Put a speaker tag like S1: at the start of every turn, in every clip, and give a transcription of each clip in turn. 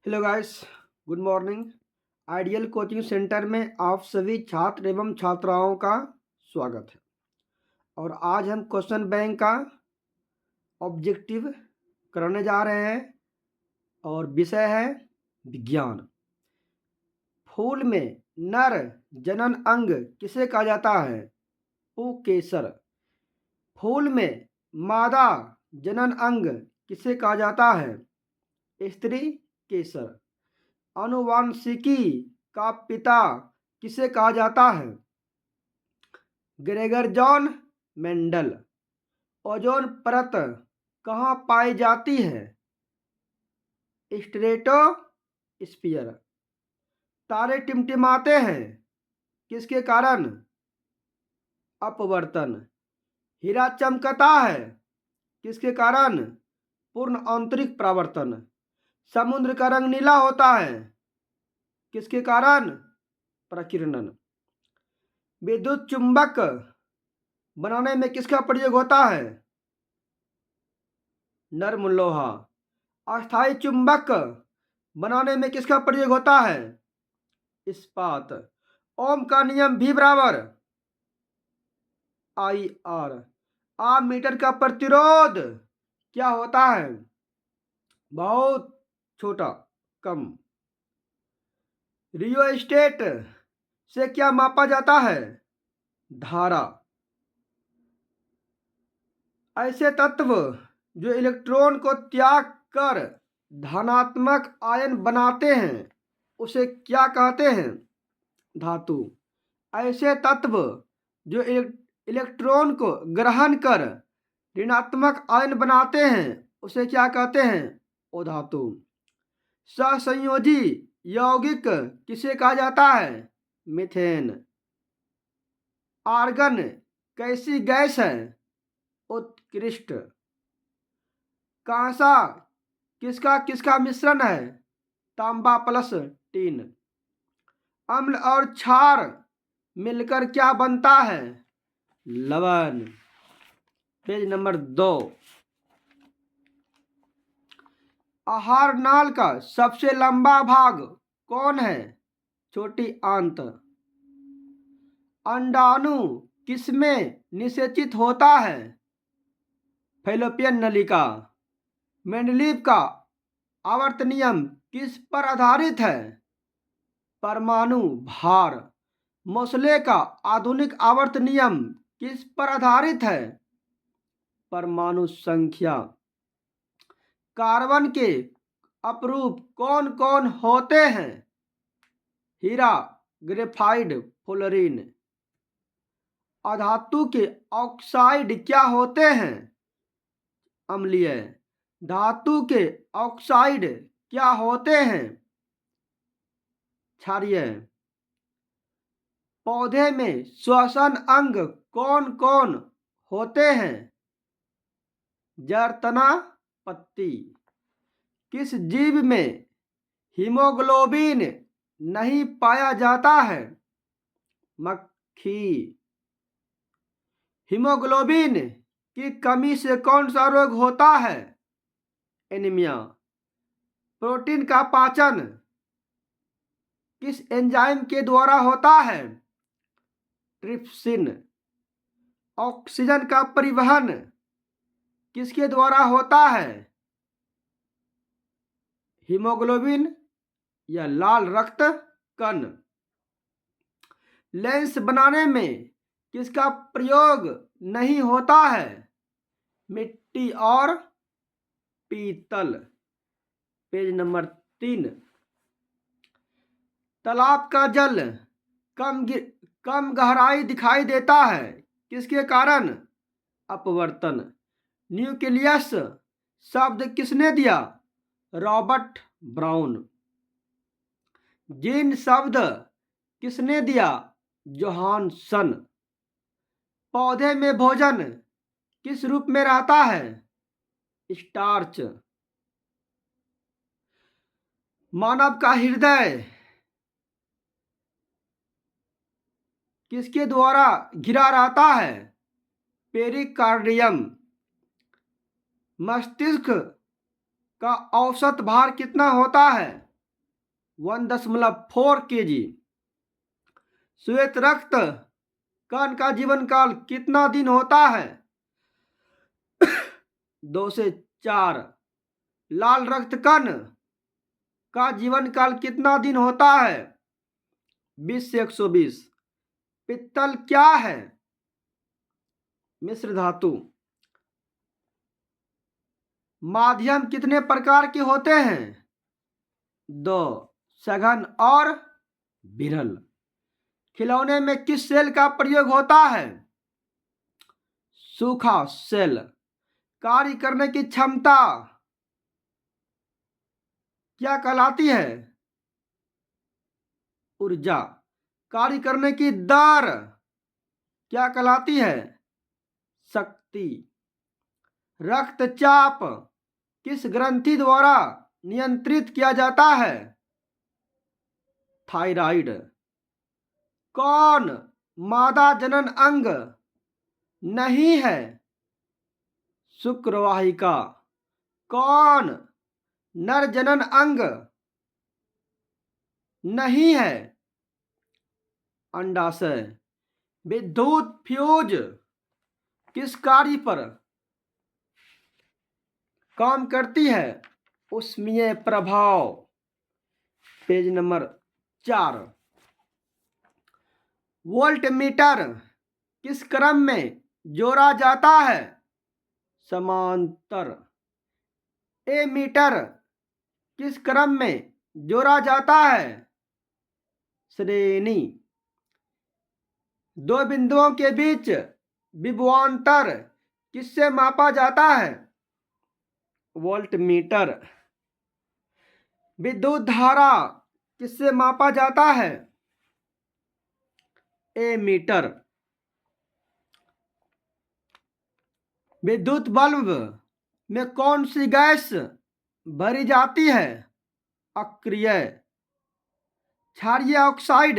S1: Hello guys, good morning. Ideal coaching centre में आप सभी छात्र एवं छात्राओं का स्वागत है। और आज हम क्वेश्चन बैंक का ऑब्जेक्टिव कराने जा रहे हैं और विषय है विज्ञान। फूल में नर जनन अंग किसे कहा जाता है? पुकेसर। फूल में मादा जनन अंग किसे कहा जाता है? स्त्री केसर। आनुवांशिकी का पिता किसे कहा जाता है? Gregor John Mendel. ओजोन परत कहाँ पाई जाती है? स्ट्रेटोस्फीयर। तारे टिमटिमाते हैं किसके कारण? अपवर्तन। हीरा चमकता है किसके कारण? पूर्ण आंतरिक परावर्तन। समुद्र का रंग नीला होता है किसके कारण? प्रकीर्णन। विद्युत चुंबक बनाने में किसका प्रयोग होता है? नर्म लोहा। अस्थायी चुंबक बनाने में किसका प्रयोग होता है? इस्पात। ओम का नियम V बराबर IR। मीटर का प्रतिरोध क्या होता है? बहुत छोटा, कम। रियोस्टेट से क्या मापा जाता है? धारा। ऐसे तत्व जो इलेक्ट्रॉन को त्याग कर धनात्मक आयन बनाते हैं उसे क्या कहते हैं? धातु। ऐसे तत्व जो इलेक्ट्रॉन को ग्रहण कर ऋणात्मक आयन बनाते हैं उसे क्या कहते हैं? अधातु। सहसंयोजी यौगिक किसे कहा जाता है? मीथेन। आर्गन कैसी गैस है? उत्कृष्ट। कांसा किसका किसका मिश्रण है? तांबा प्लस टीन। अम्ल और क्षार मिलकर क्या बनता है? लवण। Page number 2। आहार नाल का सबसे लंबा भाग कौन है? छोटी आंत। अंडाणु किसमें निषेचित होता है? फैलोपियन नलिका। मेंडलीव का आवर्त नियम किस पर आधारित है? परमाणु भार। मोसले का आधुनिक आवर्त नियम किस पर आधारित है? परमाणु संख्या। कार्बन के अपरूप कौन कौन होते हैं? हीरा, ग्रेफाइट, फ्लोरीन। अधातु के ऑक्साइड क्या होते हैं? अम्लीय। धातु के ऑक्साइड क्या होते हैं? क्षारीय। पौधे में श्वसन अंग कौन कौन होते हैं? जड़, तना, पत्ती। किस जीव में हीमोग्लोबिन नहीं पाया जाता है? मक्खी। हीमोग्लोबिन की कमी से कौन सा रोग होता है? एनीमिया। प्रोटीन का पाचन किस एंजाइम के द्वारा होता है? ट्रिप्सिन। ऑक्सीजन का परिवहन किसके द्वारा होता है? हीमोग्लोबिन या लाल रक्त कण। लेंस बनाने में किसका प्रयोग नहीं होता है? मिट्टी और पीतल। Page number 3। तालाब का जल कम गहराई दिखाई देता है किसके कारण? अपवर्तन। न्यूक्लियस शब्द किसने दिया? Robert brown. जीन शब्द किसने दिया? जोहानसन। पौधे में भोजन किस रूप में रहता है? स्टार्च। मानव का हृदय किसके द्वारा घिरा रहता है? पेरिकार्डियम। मस्तिष्क का औसत भार कितना होता है? 1.4 kg। श्वेत रक्त कण का जीवन काल कितना दिन होता है? 2 से 4। लाल रक्त कण का जीवन काल कितना दिन होता है? 20 से 120। पित्तल क्या है? मिश्र धातु। माध्यम कितने प्रकार के होते हैं? 2, सघन और विरल। खिलौने में किस सेल का प्रयोग होता है? सूखा सेल। कार्य करने की क्षमता क्या कहलाती है? ऊर्जा। कार्य करने की दर क्या कहलाती है? शक्ति। रक्तचाप किस ग्रंथि द्वारा नियंत्रित किया जाता है? थायराइड। कौन मादा जनन अंग नहीं है? शुक्रवाहिका। कौन नर जनन अंग नहीं है? अंडाशय। विद्युत फ्यूज किस कार्य पर काम करती है? ऊष्मीय प्रभाव। Page number 4। वोल्टमीटर किस क्रम में जोड़ा जाता है? समांतर। एमीटर किस क्रम में जोड़ा जाता है? श्रेणी। दो बिंदुओं के बीच विभवांतर किससे मापा जाता है? वोल्टमीटर। विद्युत धारा किससे मापा जाता है? एमीटर। विद्युत बल्ब में कौन सी गैस भरी जाती है? अक्रिय। क्षारीय ऑक्साइड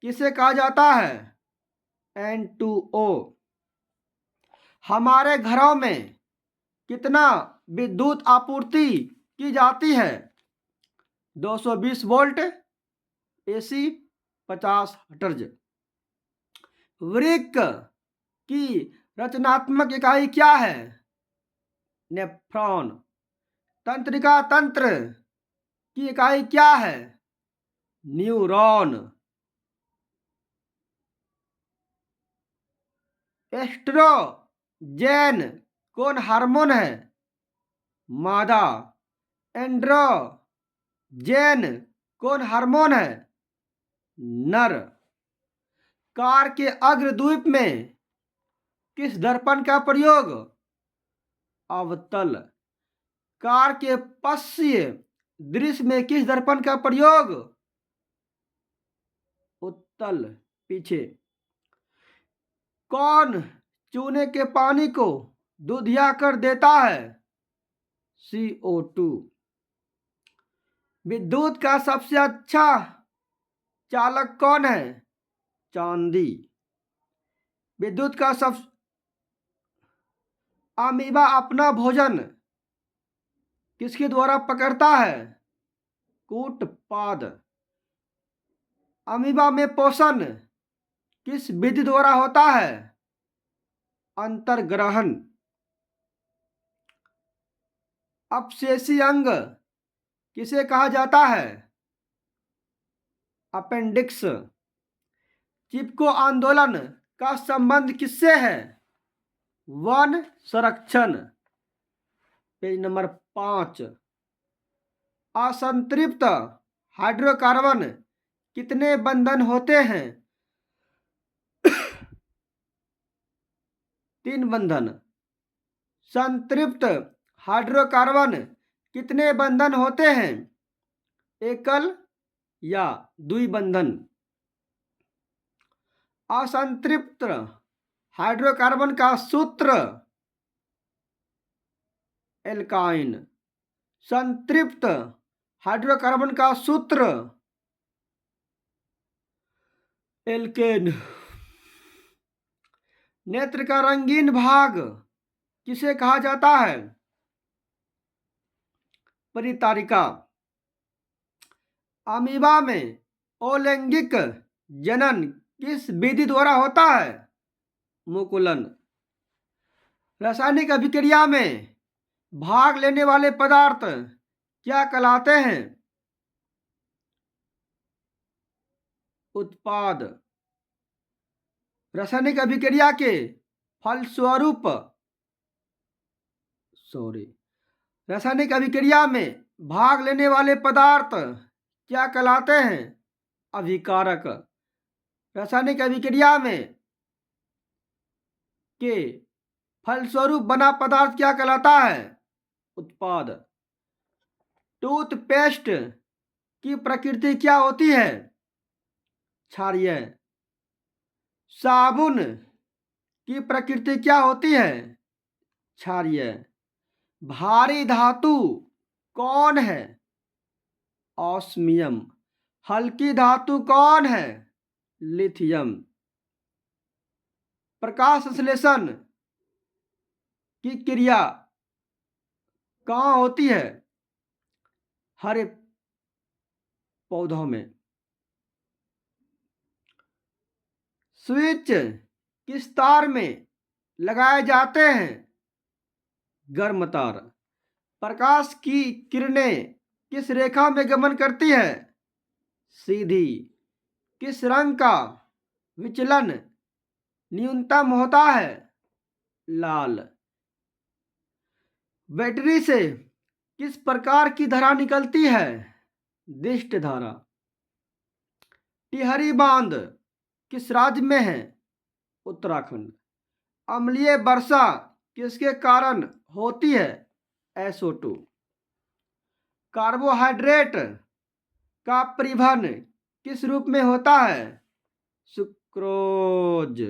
S1: किसे कहा जाता है? N2O। हमारे घरों में कितना विद्युत आपूर्ति की जाती है? 220 वोल्ट AC 50 हर्ट्ज। वृक्क की रचनात्मक इकाई क्या है? नेफ्रॉन। तंत्रिका तंत्र की इकाई क्या है? न्यूरॉन। एस्ट्रोजेन कौन हार्मोन है? मादा। एंड्रोजेन कौन हार्मोन है? नर। कार के अग्रद्वीप में किस दर्पण का प्रयोग? अवतल। कार के पश्य दृश्य में किस दर्पण का प्रयोग? उत्तल। पीछे। कौन चूने के पानी को दूधिया कर देता है? CO2। विद्युत का सबसे अच्छा चालक कौन है? चांदी। विद्युत का सब अमीबा अपना भोजन किसके द्वारा पकड़ता है? कूटपाद। अमीबा में पोषण किस विधि द्वारा होता है? अंतर्ग्रहण। अपशेषी अंग किसे कहा जाता है? अपेंडिक्स। चिपको आंदोलन का संबंध किससे है? वन संरक्षण। Page number 5। असंतृप्त हाइड्रोकार्बन कितने बंधन होते हैं? 3 बंधन। संतृप्त हाइड्रोकार्बन कितने बंधन होते हैं? एकल या द्विबंधन। असंतृप्त हाइड्रोकार्बन का सूत्र एल्काइन। संतृप्त हाइड्रोकार्बन का सूत्र एल्केन। नेत्र का रंगीन भाग किसे कहा जाता है? परितारिका। अमीबा में अलैंगिक जनन किस विधि द्वारा होता है? मुकुलन। रासायनिक अभिक्रिया में भाग लेने वाले पदार्थ क्या कहलाते हैं? उत्पाद। रासायनिक अभिक्रिया के फलस्वरूप रासायनिक अभिक्रिया में भाग लेने वाले पदार्थ क्या कहलाते हैं? अभिकारक। रासायनिक अभिक्रिया में के फलस्वरूप बना पदार्थ क्या कहलाता है? उत्पाद। टूथपेस्ट की प्रकृति क्या होती है? क्षारीय। साबुन की प्रकृति क्या होती है? क्षारीय। भारी धातु कौन है? ऑस्मियम। हल्की धातु कौन है? लिथियम। प्रकाश संश्लेषण की क्रिया कहाँ होती है? हरे पौधों में। स्विच किस तार में लगाए जाते हैं? गर्म तार। प्रकाश की किरणें किस रेखा में गमन करती है? सीधी। किस रंग का विचलन न्यूनतम होता है? लाल। बैटरी से किस प्रकार की धारा निकलती है? दिष्ट धारा। टिहरी बांध किस राज्य में है? उत्तराखंड। अम्लीय वर्षा किसके कारण होती है? SO2। कार्बोहाइड्रेट का परिवहन किस रूप में होता है? सुक्रोज।